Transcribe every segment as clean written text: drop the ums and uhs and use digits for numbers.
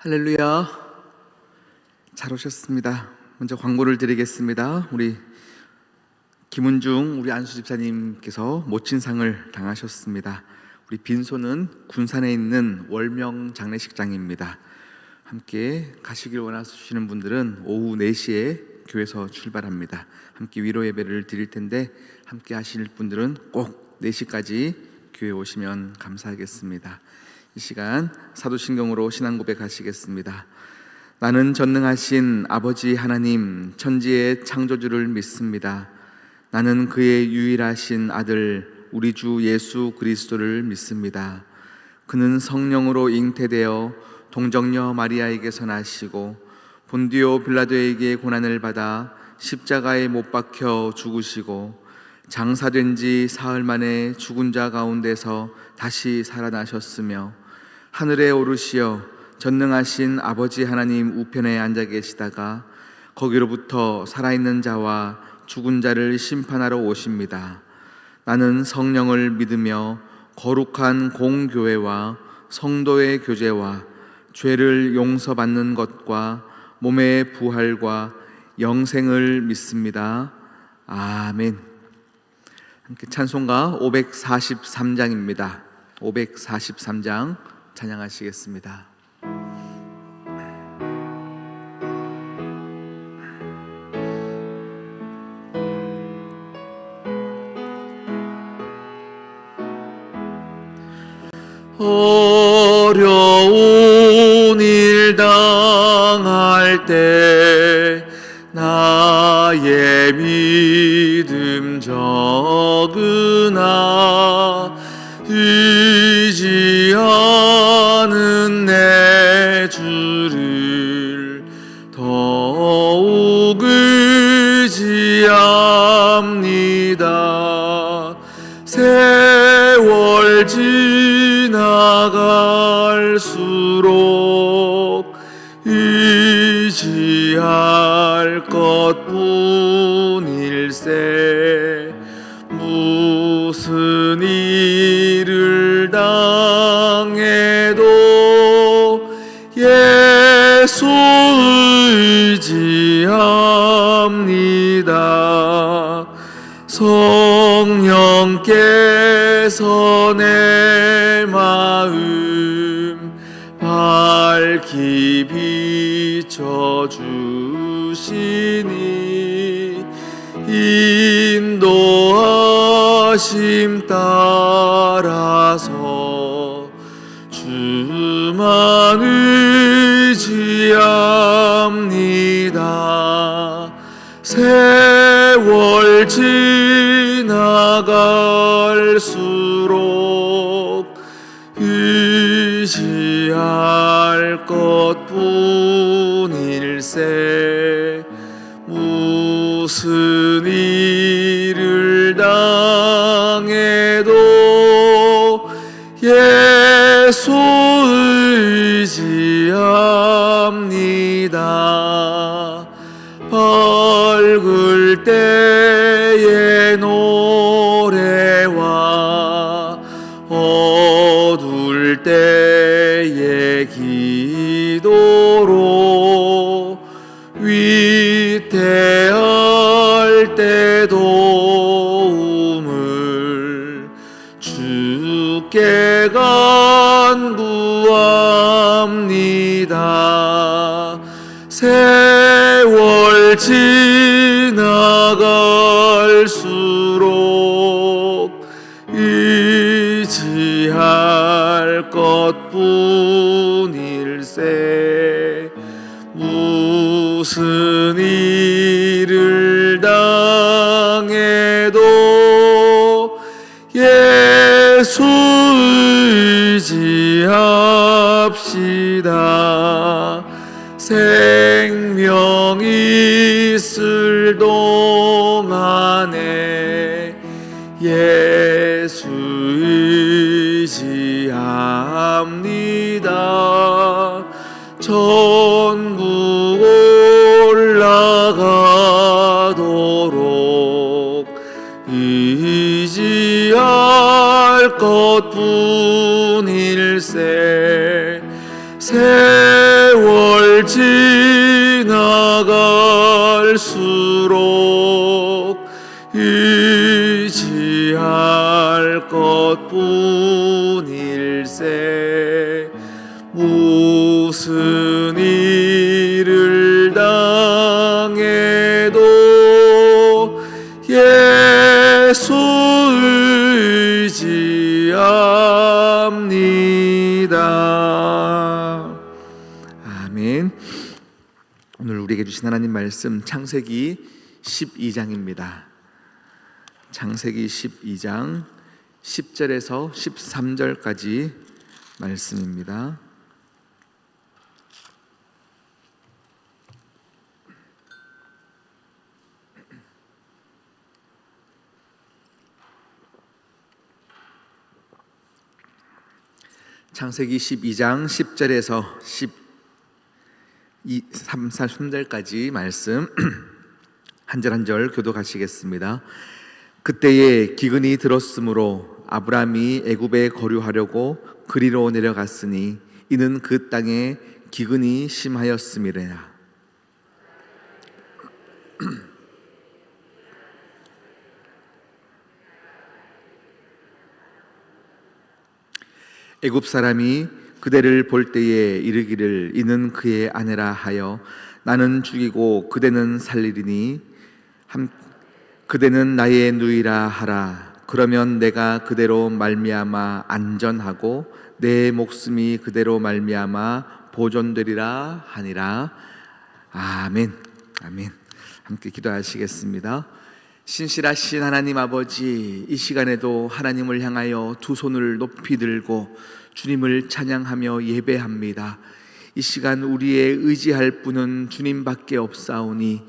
할렐루야. 잘 오셨습니다. 먼저 광고를 드리겠습니다. 우리 김은중 우리 안수 집사님께서 모친상을 당하셨습니다. 우리 빈소는 군산에 있는 월명 장례식장입니다. 함께 가시길 원하시는 분들은 오후 4시에 교회에서 출발합니다. 함께 위로 예배를 드릴 텐데 함께 하실 분들은 꼭 4시까지 교회에 오시면 감사하겠습니다. 이 시간 사도신경으로 신앙 고백하시겠습니다. 나는 전능하신 아버지 하나님 천지의 창조주를 믿습니다. 나는 그의 유일하신 아들 우리 주 예수 그리스도를 믿습니다. 그는 성령으로 잉태되어 동정녀 마리아에게서 나시고 본디오 빌라도에게 고난을 받아 십자가에 못 박혀 죽으시고 장사된 지 사흘 만에 죽은 자 가운데서 다시 살아나셨으며 하늘에 오르시어 전능하신 아버지 하나님 우편에 앉아 계시다가 거기로부터 살아있는 자와 죽은 자를 심판하러 오십니다. 나는 성령을 믿으며 거룩한 공교회와 성도의 교제와 죄를 용서받는 것과 몸의 부활과 영생을 믿습니다. 아멘. 함께 찬송가 543장입니다. 543장 찬양하시겠습니다. 어려운 일 당할 때 나의 믿음 적으나 의지하는 내 주를 더욱 의지합니다. 세월 지나갈수록 의지할 것뿐일세. 무슨 일을 당해도 예수 의지합니다. 성령께서 내 마음 밝히 비춰주시니 인도하심 따라서 주만 의지합니다. 세월 지나갈수록 의지할 것뿐일세. 무슨 일을 당해도 예수 의지합니다. 밝을 때의 노래와 어두울 때의 기도로 위태할 때 도움을 주께 간구합니다. 세월 지나갈수록 의지할 것뿐일세. 무슨 일을 당해도 예수 의지합시다. 생명 있을 동안에 예수 의지합니다. 천국 올라가도록 의지할 것뿐일세. 세월 지나갈수록 의지할 것뿐일세. 무슨 일을 당해도 예수 의지합니다. 아멘. 오늘 우리에게 주신 하나님 말씀 창세기 12장입니다. 창세기 12장 10절에서 13절까지 말씀입니다. 창세기 12장 10절에서 13절까지 말씀 한 절 한 절 교독하시겠습니다. 그때에 기근이 들었으므로 아브람이 애굽에 거류하려고 그리로 내려갔으니 이는 그 땅에 기근이 심하였음이라. 애굽 사람이 그대를 볼 때에 이르기를 이는 그의 아내라 하여 나는 죽이고 그대는 살리리니 그대는 나의 누이라 하라. 그러면 내가 그대로 말미암아 안전하고 내 목숨이 그대로 말미암아 보존되리라 하니라. 아멘. 아멘. 함께 기도하시겠습니다. 신실하신 하나님 아버지, 이 시간에도 하나님을 향하여 두 손을 높이 들고 주님을 찬양하며 예배합니다. 이 시간 우리의 의지할 분은 주님밖에 없사오니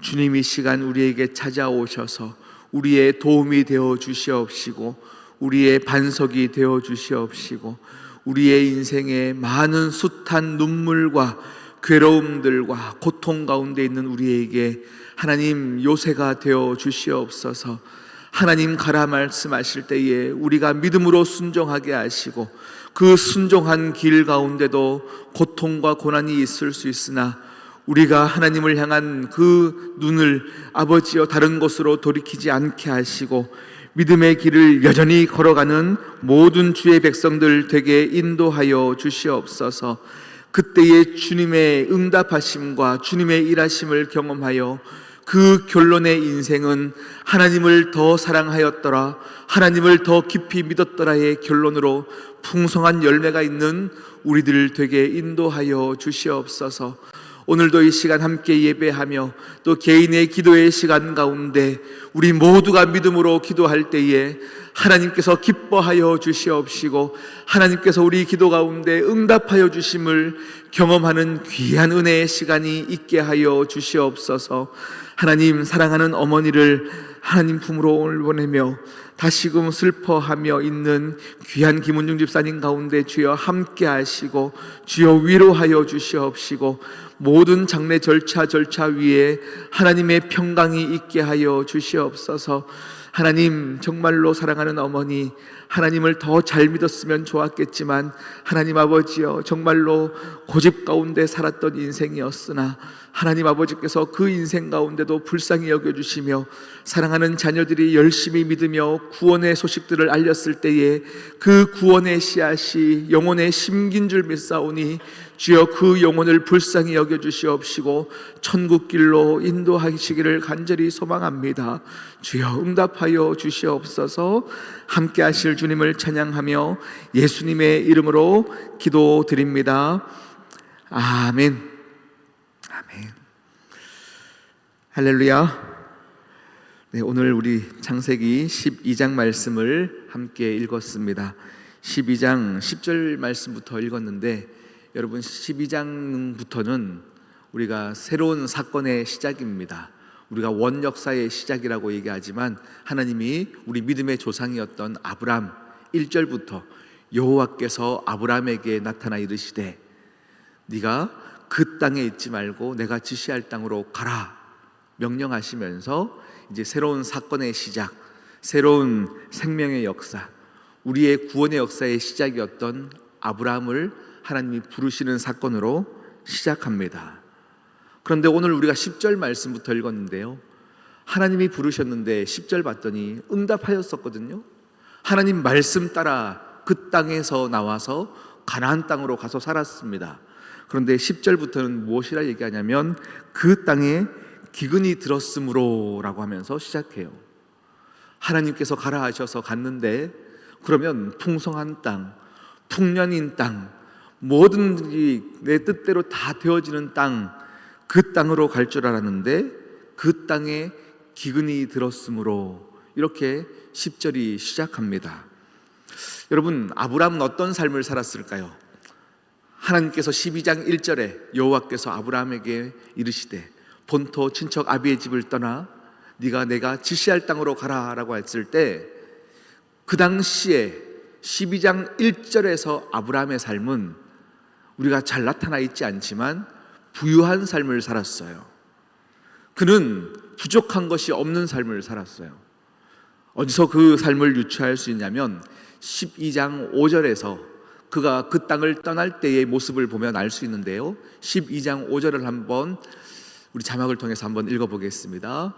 주님 이 시간 우리에게 찾아오셔서 우리의 도움이 되어 주시옵시고 우리의 반석이 되어 주시옵시고 우리의 인생에 많은 숱한 눈물과 괴로움들과 고통 가운데 있는 우리에게 하나님 요새가 되어 주시옵소서. 하나님 가라 말씀하실 때에 우리가 믿음으로 순종하게 하시고 그 순종한 길 가운데도 고통과 고난이 있을 수 있으나 우리가 하나님을 향한 그 눈을 아버지여 다른 곳으로 돌이키지 않게 하시고 믿음의 길을 여전히 걸어가는 모든 주의 백성들 되게 인도하여 주시옵소서. 그때의 주님의 응답하심과 주님의 일하심을 경험하여 그 결론의 인생은 하나님을 더 사랑하였더라, 하나님을 더 깊이 믿었더라의 결론으로 풍성한 열매가 있는 우리들 되게 인도하여 주시옵소서. 오늘도 이 시간 함께 예배하며 또 개인의 기도의 시간 가운데 우리 모두가 믿음으로 기도할 때에 하나님께서 기뻐하여 주시옵시고 하나님께서 우리 기도 가운데 응답하여 주심을 경험하는 귀한 은혜의 시간이 있게 하여 주시옵소서. 하나님, 사랑하는 어머니를 하나님 품으로 보내며 다시금 슬퍼하며 있는 귀한 김은중 집사님 가운데 주여 함께 하시고 주여 위로하여 주시옵시고 모든 장례 절차 위에 하나님의 평강이 있게 하여 주시옵소서. 하나님, 정말로 사랑하는 어머니, 하나님을 더 잘 믿었으면 좋았겠지만 하나님 아버지여 정말로 고집 가운데 살았던 인생이었으나 하나님 아버지께서 그 인생 가운데도 불쌍히 여겨주시며 사랑하는 자녀들이 열심히 믿으며 구원의 소식들을 알렸을 때에 그 구원의 씨앗이 영혼에 심긴 줄 믿사오니 주여 그 영혼을 불쌍히 여겨주시옵시고 천국길로 인도하시기를 간절히 소망합니다. 주여 응답하여 주시옵소서. 함께 하실 주님을 찬양하며 예수님의 이름으로 기도드립니다. 아멘. 아멘. 할렐루야. 네, 오늘 우리 창세기 12장 말씀을 함께 읽었습니다. 12장 10절 말씀부터 읽었는데 여러분 12장부터는 우리가 새로운 사건의 시작입니다. 우리가 원역사의 시작이라고 얘기하지만 하나님이 우리 믿음의 조상이었던 아브람 1절부터 여호와께서 아브람에게 나타나 이르시되 네가 그 땅에 있지 말고 내가 지시할 땅으로 가라 명령하시면서 이제 새로운 사건의 시작, 새로운 생명의 역사, 우리의 구원의 역사의 시작이었던 아브람을 하나님이 부르시는 사건으로 시작합니다. 그런데 오늘 우리가 10절 말씀부터 읽었는데요, 하나님이 부르셨는데 10절 봤더니 응답하였었거든요. 하나님 말씀 따라 그 땅에서 나와서 가나안 땅으로 가서 살았습니다. 그런데 10절부터는 무엇이라 얘기하냐면 그 땅에 기근이 들었으므로 라고 하면서 시작해요. 하나님께서 가라 하셔서 갔는데, 그러면 풍성한 땅, 풍년인 땅, 뭐든지 내 뜻대로 다 되어지는 땅, 그 땅으로 갈 줄 알았는데 그 땅에 기근이 들었으므로, 이렇게 10절이 시작합니다. 여러분, 아브라함은 어떤 삶을 살았을까요? 하나님께서 12장 1절에 여호와께서 아브라함에게 이르시되 본토 친척 아비의 집을 떠나 네가 내가 지시할 땅으로 가라 라고 했을 때, 그 당시에 12장 1절에서 아브라함의 삶은 우리가 잘 나타나 있지 않지만 부유한 삶을 살았어요. 그는 부족한 것이 없는 삶을 살았어요. 어디서 그 삶을 유추할 수 있냐면 12장 5절에서 그가 그 땅을 떠날 때의 모습을 보면 알 수 있는데요, 12장 5절을 한번 우리 자막을 통해서 한번 읽어보겠습니다.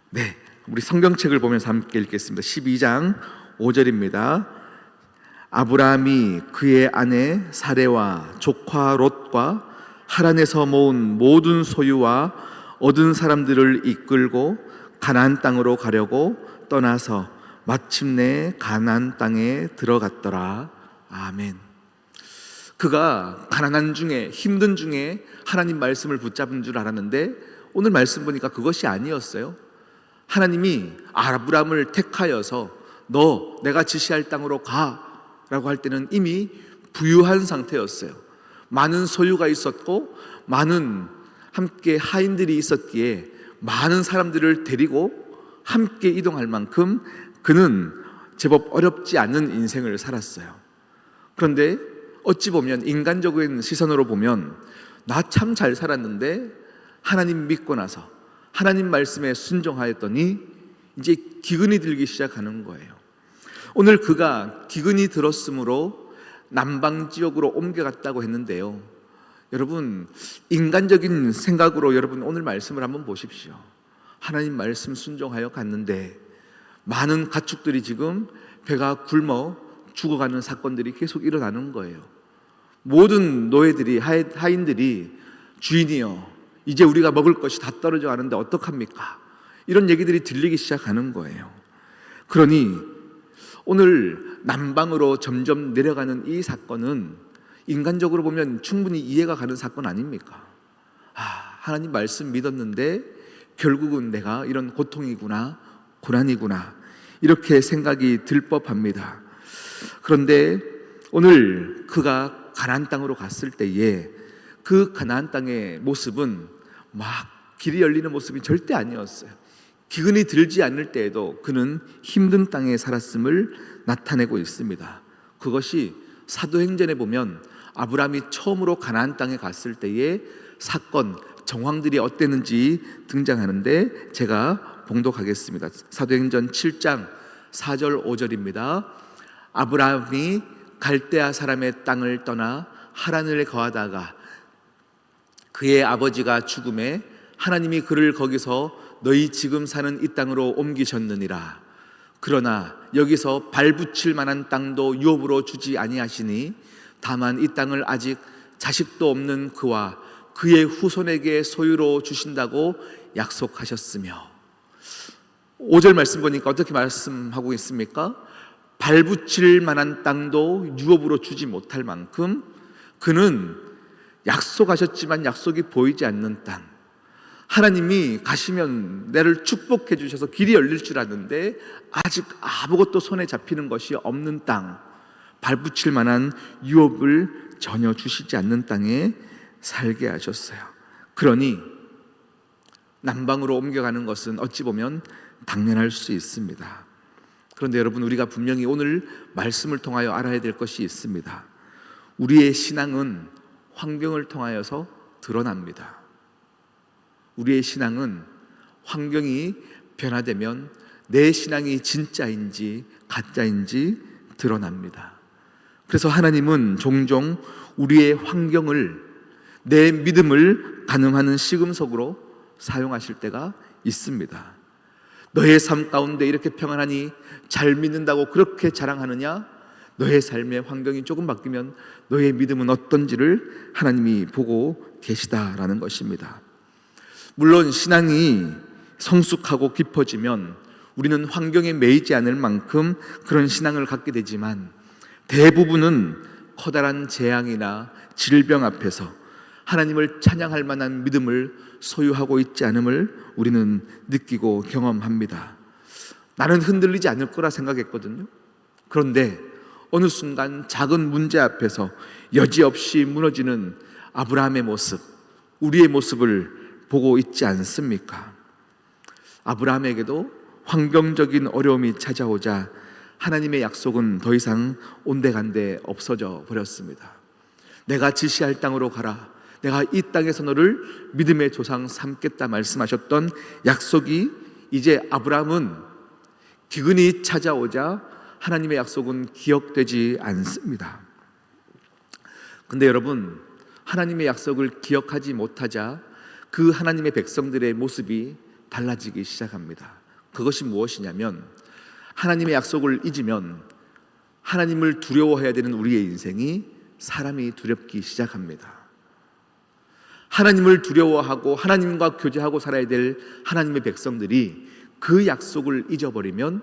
네, 우리 성경책을 보면서 함께 읽겠습니다. 12장 5절입니다. 아브라함이 그의 아내 사레와 조카 롯과 하란에서 모은 모든 소유와 얻은 사람들을 이끌고 가나안 땅으로 가려고 떠나서 마침내 가나안 땅에 들어갔더라. 아멘. 그가 가난한 중에, 힘든 중에 하나님 말씀을 붙잡은 줄 알았는데 오늘 말씀 보니까 그것이 아니었어요. 하나님이 아브라함을 택하여서 너 내가 지시할 땅으로 가 라고 할 때는 이미 부유한 상태였어요. 많은 소유가 있었고 많은 함께 하인들이 있었기에 많은 사람들을 데리고 함께 이동할 만큼 그는 제법 어렵지 않은 인생을 살았어요. 그런데 어찌 보면 인간적인 시선으로 보면 나 참 잘 살았는데 하나님 믿고 나서 하나님 말씀에 순종하였더니 이제 기근이 들기 시작하는 거예요. 오늘 그가 기근이 들었으므로 남방 지역으로 옮겨갔다고 했는데요, 여러분, 인간적인 생각으로 여러분 오늘 말씀을 한번 보십시오. 하나님 말씀 순종하여 갔는데 많은 가축들이 지금 배가 굶어 죽어가는 사건들이 계속 일어나는 거예요. 모든 노예들이, 하인들이 주인이여 이제 우리가 먹을 것이 다 떨어져 가는데 어떡합니까? 이런 얘기들이 들리기 시작하는 거예요. 그러니 오늘 남방으로 점점 내려가는 이 사건은 인간적으로 보면 충분히 이해가 가는 사건 아닙니까? 하나님 말씀 믿었는데 결국은 내가 이런 고통이구나, 고난이구나, 이렇게 생각이 들 법합니다. 그런데 오늘 그가 가나안 땅으로 갔을 때에 그 가나안 땅의 모습은 막 길이 열리는 모습이 절대 아니었어요. 기근이 들지 않을 때에도 그는 힘든 땅에 살았음을 나타내고 있습니다. 그것이 사도행전에 보면 아브라함이 처음으로 가나안 땅에 갔을 때의 사건, 정황들이 어땠는지 등장하는데 제가 봉독하겠습니다. 사도행전 7장 4절 5절입니다. 아브라함이 갈대아 사람의 땅을 떠나 하란을 거하다가 그의 아버지가 죽음에 하나님이 그를 거기서 너희 지금 사는 이 땅으로 옮기셨느니라. 그러나 여기서 발붙일 만한 땅도 유업으로 주지 아니하시니 다만 이 땅을 아직 자식도 없는 그와 그의 후손에게 소유로 주신다고 약속하셨으며, 5절 말씀 보니까 어떻게 말씀하고 있습니까? 발붙일 만한 땅도 유업으로 주지 못할 만큼 그는 약속하셨지만 약속이 보이지 않는 땅, 하나님이 가시면 나를 축복해 주셔서 길이 열릴 줄 아는데 아직 아무것도 손에 잡히는 것이 없는 땅, 발붙일 만한 유업을 전혀 주시지 않는 땅에 살게 하셨어요. 그러니 남방으로 옮겨가는 것은 어찌 보면 당연할 수 있습니다. 그런데 여러분, 우리가 분명히 오늘 말씀을 통하여 알아야 될 것이 있습니다. 우리의 신앙은 환경을 통하여서 드러납니다. 우리의 신앙은 환경이 변화되면 내 신앙이 진짜인지 가짜인지 드러납니다. 그래서 하나님은 종종 우리의 환경을, 내 믿음을 가늠하는 시금석으로 사용하실 때가 있습니다. 너의 삶 가운데 이렇게 평안하니 잘 믿는다고 그렇게 자랑하느냐? 너의 삶의 환경이 조금 바뀌면 너의 믿음은 어떤지를 하나님이 보고 계시다라는 것입니다. 물론 신앙이 성숙하고 깊어지면 우리는 환경에 매이지 않을 만큼 그런 신앙을 갖게 되지만, 대부분은 커다란 재앙이나 질병 앞에서 하나님을 찬양할 만한 믿음을 소유하고 있지 않음을 우리는 느끼고 경험합니다. 나는 흔들리지 않을 거라 생각했거든요. 그런데 어느 순간 작은 문제 앞에서 여지없이 무너지는 아브라함의 모습, 우리의 모습을 보고 있지 않습니까? 아브라함에게도 환경적인 어려움이 찾아오자 하나님의 약속은 더 이상 온데간데 없어져 버렸습니다. 내가 지시할 땅으로 가라, 내가 이 땅에서 너를 믿음의 조상 삼겠다 말씀하셨던 약속이 이제 아브라함은 기근이 찾아오자 하나님의 약속은 기억되지 않습니다. 근데 여러분, 하나님의 약속을 기억하지 못하자 그 하나님의 백성들의 모습이 달라지기 시작합니다. 그것이 무엇이냐면, 하나님의 약속을 잊으면 하나님을 두려워해야 되는 우리의 인생이 사람이 두렵기 시작합니다. 하나님을 두려워하고 하나님과 교제하고 살아야 될 하나님의 백성들이 그 약속을 잊어버리면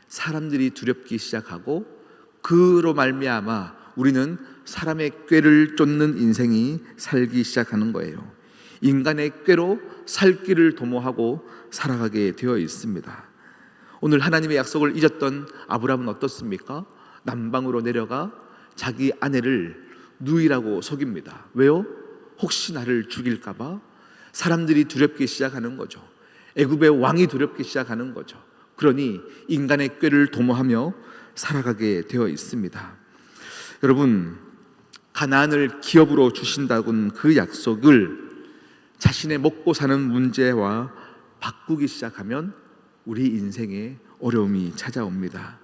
사람들이 두렵기 시작하고, 그로 말미암아 우리는 사람의 꾀를 쫓는 인생이 살기 시작하는 거예요. 인간의 꾀로 살 길을 도모하고 살아가게 되어 있습니다. 오늘 하나님의 약속을 잊었던 아브라함은 어떻습니까? 남방으로 내려가 자기 아내를 누이라고 속입니다. 왜요? 혹시 나를 죽일까 봐 사람들이 두렵기 시작하는 거죠. 애굽의 왕이 두렵기 시작하는 거죠. 그러니 인간의 꾀를 도모하며 살아가게 되어 있습니다. 여러분, 가나안을 기업으로 주신다는 그 약속을 자신의 먹고 사는 문제와 바꾸기 시작하면 우리 인생에 어려움이 찾아옵니다.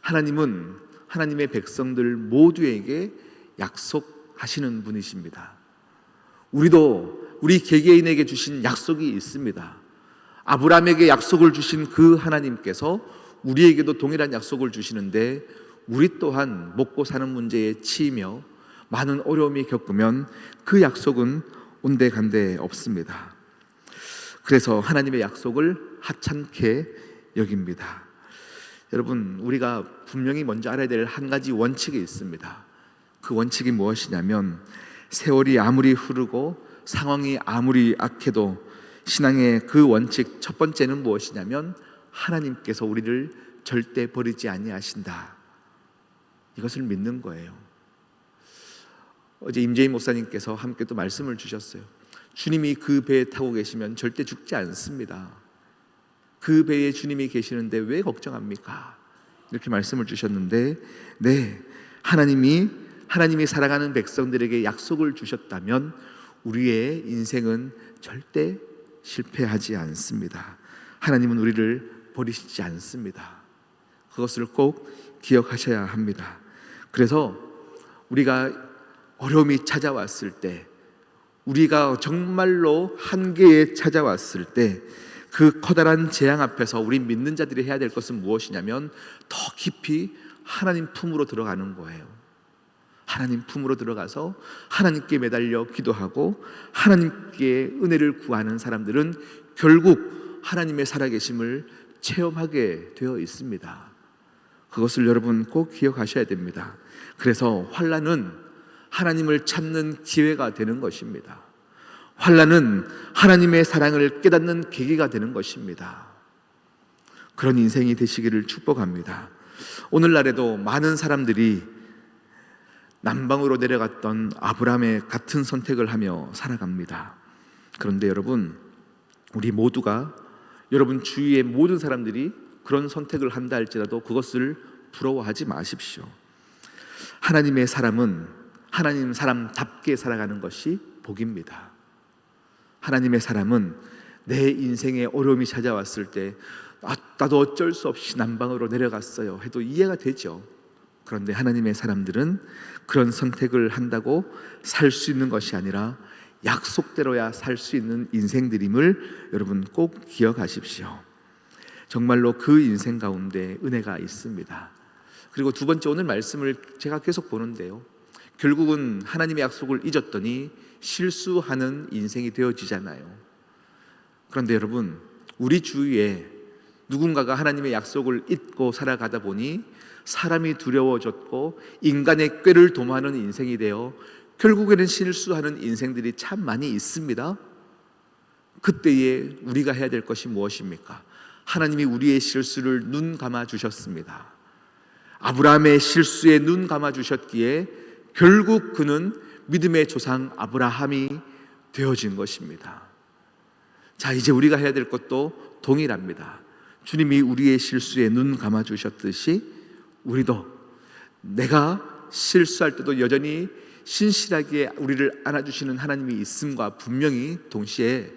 하나님은 하나님의 백성들 모두에게 약속하시는 분이십니다. 우리도 우리 개개인에게 주신 약속이 있습니다. 아브라함에게 약속을 주신 그 하나님께서 우리에게도 동일한 약속을 주시는데, 우리 또한 먹고 사는 문제에 치이며 많은 어려움이 겪으면 그 약속은 온데간데 없습니다. 그래서 하나님의 약속을 하찮게 여깁니다. 여러분, 우리가 분명히 먼저 알아야 될 한 가지 원칙이 있습니다. 그 원칙이 무엇이냐면, 세월이 아무리 흐르고 상황이 아무리 악해도 신앙의 그 원칙 첫 번째는 무엇이냐면, 하나님께서 우리를 절대 버리지 아니하신다, 이것을 믿는 거예요. 어제 임재인 목사님께서 함께 또 말씀을 주셨어요. 주님이 그 배에 타고 계시면 절대 죽지 않습니다. 그 배에 주님이 계시는데 왜 걱정합니까? 이렇게 말씀을 주셨는데, 네, 하나님이 살아가는 백성들에게 약속을 주셨다면 우리의 인생은 절대 실패하지 않습니다. 하나님은 우리를 버리시지 않습니다. 그것을 꼭 기억하셔야 합니다. 그래서 우리가 어려움이 찾아왔을 때, 우리가 정말로 한계에 찾아왔을 때, 그 커다란 재앙 앞에서 우리 믿는 자들이 해야 될 것은 무엇이냐면, 더 깊이 하나님 품으로 들어가는 거예요. 하나님 품으로 들어가서 하나님께 매달려 기도하고 하나님께 은혜를 구하는 사람들은 결국 하나님의 살아계심을 체험하게 되어 있습니다. 그것을 여러분 꼭 기억하셔야 됩니다. 그래서 환난은 하나님을 찾는 기회가 되는 것입니다. 환난은 하나님의 사랑을 깨닫는 계기가 되는 것입니다. 그런 인생이 되시기를 축복합니다. 오늘날에도 많은 사람들이 남방으로 내려갔던 아브라함의 같은 선택을 하며 살아갑니다. 그런데 여러분, 우리 모두가, 여러분 주위의 모든 사람들이 그런 선택을 한다 할지라도 그것을 부러워하지 마십시오. 하나님의 사람은 하나님 사람답게 살아가는 것이 복입니다. 하나님의 사람은 내 인생에 어려움이 찾아왔을 때 나도 어쩔 수 없이 남방으로 내려갔어요 해도 이해가 되죠. 그런데 하나님의 사람들은 그런 선택을 한다고 살 수 있는 것이 아니라 약속대로야 살 수 있는 인생들임을 여러분 꼭 기억하십시오. 정말로 그 인생 가운데 은혜가 있습니다. 그리고 두 번째, 오늘 말씀을 제가 계속 보는데요, 결국은 하나님의 약속을 잊었더니 실수하는 인생이 되어지잖아요. 그런데 여러분, 우리 주위에 누군가가 하나님의 약속을 잊고 살아가다 보니 사람이 두려워졌고 인간의 꾀를 도모하는 인생이 되어 결국에는 실수하는 인생들이 참 많이 있습니다. 그때에 우리가 해야 될 것이 무엇입니까? 하나님이 우리의 실수를 눈 감아 주셨습니다. 아브라함의 실수에 눈 감아 주셨기에 결국 그는 믿음의 조상 아브라함이 되어진 것입니다. 자, 이제 우리가 해야 될 것도 동일합니다. 주님이 우리의 실수에 눈 감아 주셨듯이 우리도 내가 실수할 때도 여전히 신실하게 우리를 안아주시는 하나님이 있음과 분명히 동시에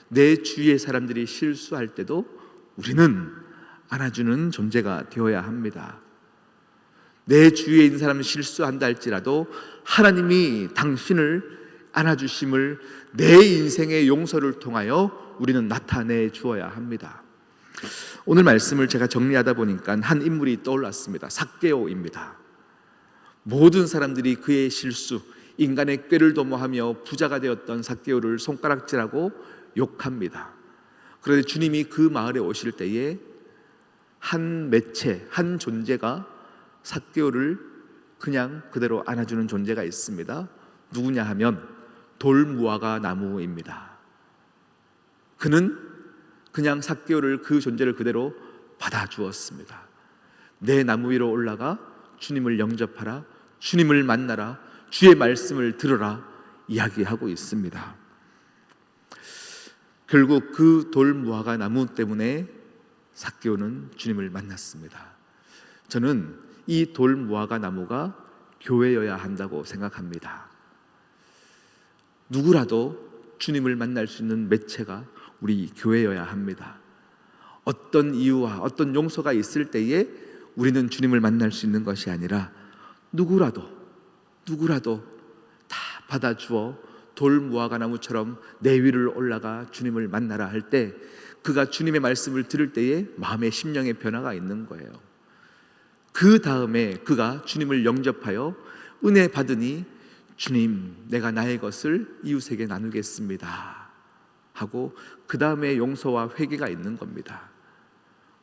내 주위의 사람들이 실수할 때도 우리는 안아주는 존재가 되어야 합니다. 내 주위에 있는 사람은 실수한다 할지라도 하나님이 당신을 안아주심을 내 인생의 용서를 통하여 우리는 나타내 주어야 합니다. 오늘 말씀을 제가 정리하다 보니까 한 인물이 떠올랐습니다. 삭개오입니다. 모든 사람들이 그의 실수, 인간의 꾀를 도모하며 부자가 되었던 삭개오를 손가락질하고 욕합니다. 그런데 주님이 그 마을에 오실 때에 한 매체, 한 존재가 삭개오를 그냥 그대로 안아주는 존재가 있습니다. 누구냐 하면 돌무화과 나무입니다. 그는 그냥 삭개오를, 그 존재를 그대로 받아주었습니다. 내 나무 위로 올라가 주님을 영접하라, 주님을 만나라, 주의 말씀을 들어라 이야기하고 있습니다. 결국 그 돌무화과 나무 때문에 삭개오는 주님을 만났습니다. 저는 이 돌무화과 나무가 교회여야 한다고 생각합니다. 누구라도 주님을 만날 수 있는 매체가 우리 교회여야 합니다. 어떤 이유와 어떤 용서가 있을 때에 우리는 주님을 만날 수 있는 것이 아니라 누구라도 다 받아주어 돌무화과 나무처럼 내 위를 올라가 주님을 만나라 할 때 그가 주님의 말씀을 들을 때에 마음의 심령의 변화가 있는 거예요. 그 다음에 그가 주님을 영접하여 은혜 받으니 주님, 내가 나의 것을 이웃에게 나누겠습니다 하고 그 다음에 용서와 회개가 있는 겁니다.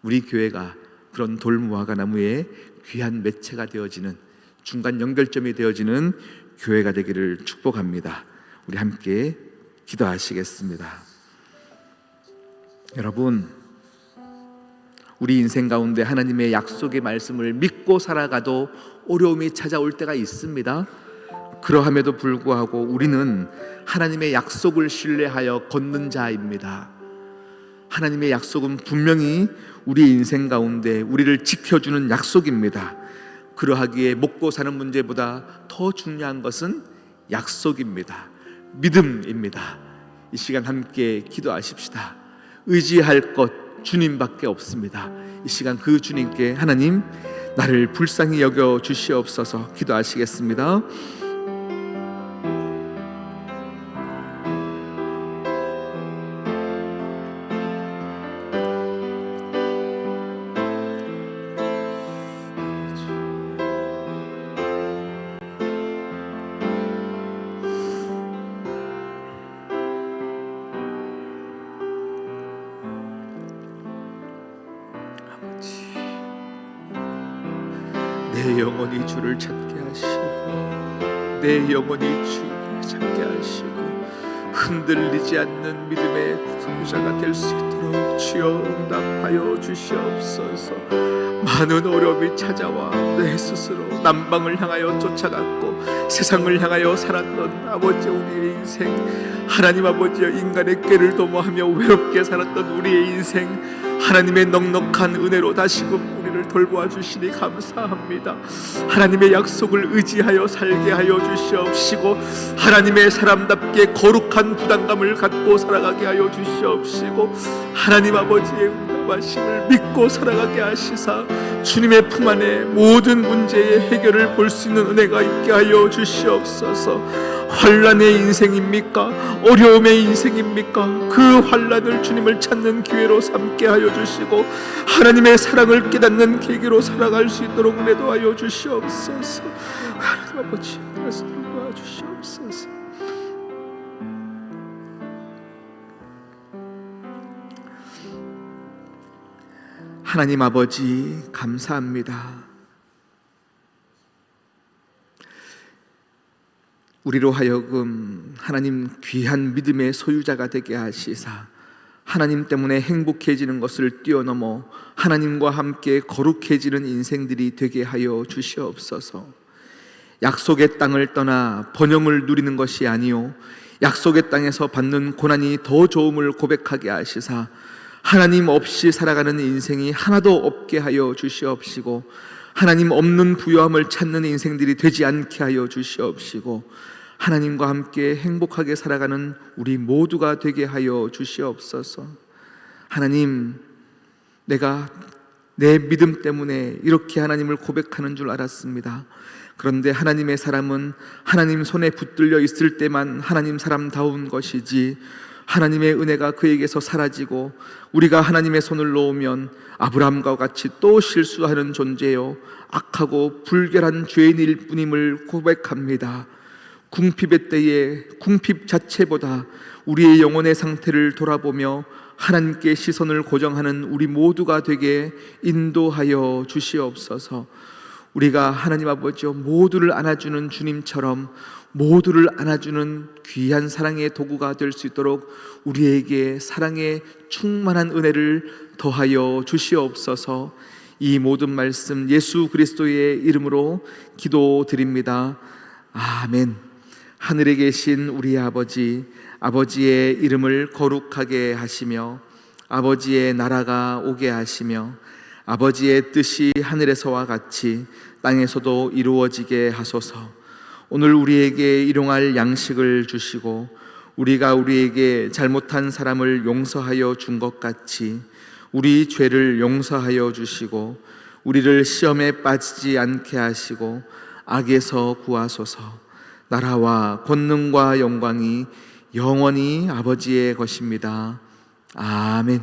우리 교회가 그런 돌무화과 나무의 귀한 매체가 되어지는, 중간 연결점이 되어지는 교회가 되기를 축복합니다. 우리 함께 기도하시겠습니다. 여러분, 우리 인생 가운데 하나님의 약속의 말씀을 믿고 살아가도 어려움이 찾아올 때가 있습니다. 그러함에도 불구하고 우리는 하나님의 약속을 신뢰하여 걷는 자입니다. 하나님의 약속은 분명히 우리 인생 가운데 우리를 지켜주는 약속입니다. 그러하기에 먹고 사는 문제보다 더 중요한 것은 약속입니다. 믿음입니다. 이 시간 함께 기도하십시다. 의지할 것 주님밖에 없습니다. 이 시간 그 주님께 하나님, 나를 불쌍히 여겨 주시옵소서 기도하시겠습니다. 내 영혼이 주를 찾게 하시고 내 영혼이 주를 찾게 하시고 흔들리지 않는 믿음의 소유자가 될 수 있도록 주여 응답하여 주시옵소서. 많은 어려움이 찾아와 내 스스로 남방을 향하여 쫓아갔고 세상을 향하여 살았던 아버지 우리의 인생, 하나님 아버지여 인간의 꾀를 도모하며 외롭게 살았던 우리의 인생, 하나님의 넉넉한 은혜로 다시금 우리를 돌보아 주시니 감사합니다. 하나님의 약속을 의지하여 살게 하여 주시옵시고 하나님의 사람답게 거룩한 부담감을 갖고 살아가게 하여 주시옵시고 하나님 아버지의 응답하심을 믿고 살아가게 하시사 주님의 품 안에 모든 문제의 해결을 볼 수 있는 은혜가 있게 하여 주시옵소서. 환난의 인생입니까? 어려움의 인생입니까? 그 환난을 주님을 찾는 기회로 삼게 하여 주시고 하나님의 사랑을 깨닫는 계기로 살아갈 수 있도록 인도하여 주시옵소서. 하나님 아버지, 말씀을 도와주시옵소서. 하나님 아버지, 감사합니다. 우리로 하여금 하나님 귀한 믿음의 소유자가 되게 하시사 하나님 때문에 행복해지는 것을 뛰어넘어 하나님과 함께 거룩해지는 인생들이 되게 하여 주시옵소서. 약속의 땅을 떠나 번영을 누리는 것이 아니요 약속의 땅에서 받는 고난이 더 좋음을 고백하게 하시사 하나님 없이 살아가는 인생이 하나도 없게 하여 주시옵시고 하나님 없는 부요함을 찾는 인생들이 되지 않게 하여 주시옵시고 하나님과 함께 행복하게 살아가는 우리 모두가 되게 하여 주시옵소서. 하나님, 내가 내 믿음 때문에 이렇게 하나님을 고백하는 줄 알았습니다. 그런데 하나님의 사람은 하나님 손에 붙들려 있을 때만 하나님 사람다운 것이지 하나님의 은혜가 그에게서 사라지고 우리가 하나님의 손을 놓으면 아브라함과 같이 또 실수하는 존재요 악하고 불결한 죄인일 뿐임을 고백합니다. 궁핍의 때에 궁핍 자체보다 우리의 영혼의 상태를 돌아보며 하나님께 시선을 고정하는 우리 모두가 되게 인도하여 주시옵소서. 우리가 하나님 아버지 모두를 안아주는 주님처럼 모두를 안아주는 귀한 사랑의 도구가 될 수 있도록 우리에게 사랑의 충만한 은혜를 더하여 주시옵소서. 이 모든 말씀 예수 그리스도의 이름으로 기도드립니다. 아멘. 하늘에 계신 우리 아버지, 아버지의 이름을 거룩하게 하시며 아버지의 나라가 오게 하시며 아버지의 뜻이 하늘에서와 같이 땅에서도 이루어지게 하소서. 오늘 우리에게 일용할 양식을 주시고 우리가 우리에게 잘못한 사람을 용서하여 준 것 같이 우리 죄를 용서하여 주시고 우리를 시험에 빠지지 않게 하시고 악에서 구하소서. 나라와 권능과 영광이 영원히 아버지의 것입니다. 아멘.